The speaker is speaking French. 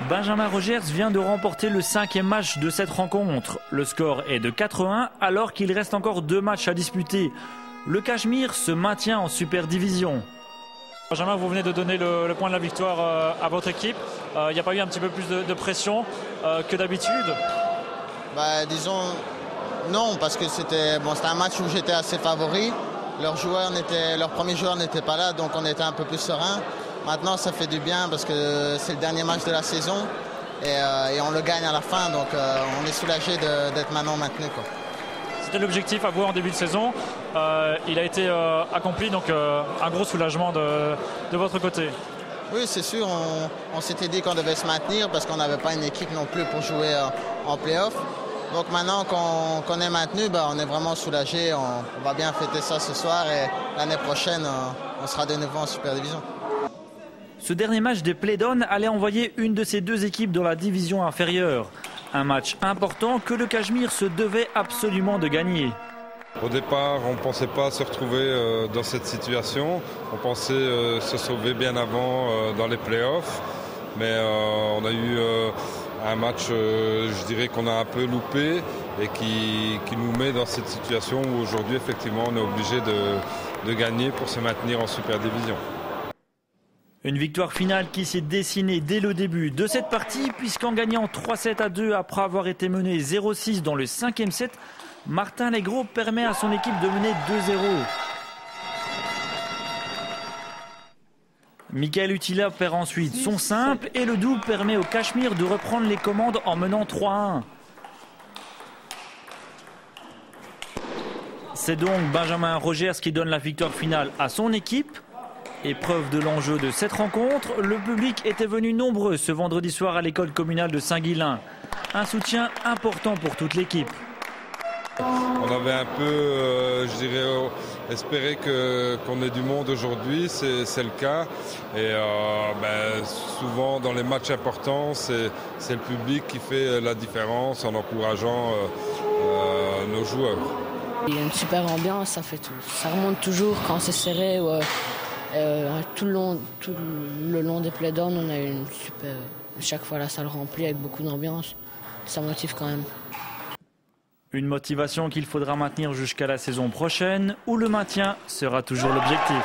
Benjamin Rogers vient de remporter le 5e match de cette rencontre. Le score est de 4-1 alors qu'il reste encore 2 matchs à disputer. Le Cachemire se maintient en Super Division. Benjamin, vous venez de donner le point de la victoire à votre équipe. Il n'y a pas eu un petit peu plus de pression que d'habitude? Disons non, parce que c'était un match où j'étais assez favori. Leur premier joueur n'était pas là, donc on était un peu plus serein. Maintenant, ça fait du bien parce que c'est le dernier match de la saison et on le gagne à la fin, donc on est soulagé d'être maintenant maintenu, quoi. C'était l'objectif à vous en début de saison. Il a été accompli, donc un gros soulagement de votre côté. Oui, c'est sûr. On s'était dit qu'on devait se maintenir parce qu'on n'avait pas une équipe non plus pour jouer en play-off. Donc maintenant qu'on est maintenu, on est vraiment soulagé. On va bien fêter ça ce soir et l'année prochaine, on sera de nouveau en Super Division. Ce dernier match des Play-Down allait envoyer une de ces deux équipes dans la division inférieure. Un match important que le Cachemire se devait absolument de gagner. Au départ, on ne pensait pas se retrouver dans cette situation. On pensait se sauver bien avant dans les playoffs. Mais on a eu un match, je dirais, qu'on a un peu loupé et qui nous met dans cette situation où aujourd'hui, effectivement, on est obligé de gagner pour se maintenir en Super Division. Une victoire finale qui s'est dessinée dès le début de cette partie, puisqu'en gagnant 3-7-2 après avoir été mené 0-6 dans le 5e set, Martin Legros permet à son équipe de mener 2-0. Michael Utila perd ensuite son simple et le double permet au Cachemire de reprendre les commandes en menant 3-1. C'est donc Benjamin Rogers qui donne la victoire finale à son équipe. Épreuve de l'enjeu de cette rencontre, le public était venu nombreux ce vendredi soir à l'école communale de Saint-Guilain. Un soutien important pour toute l'équipe. On avait un peu, je dirais, espéré qu'on ait du monde aujourd'hui, c'est le cas. Et souvent dans les matchs importants, c'est le public qui fait la différence en encourageant nos joueurs. Il y a une super ambiance, ça fait tout. Ça remonte toujours quand c'est serré. Tout le long des Play-Down, on a une super. Chaque fois la salle remplie avec beaucoup d'ambiance. Ça motive quand même. Une motivation qu'il faudra maintenir jusqu'à la saison prochaine, où le maintien sera toujours l'objectif.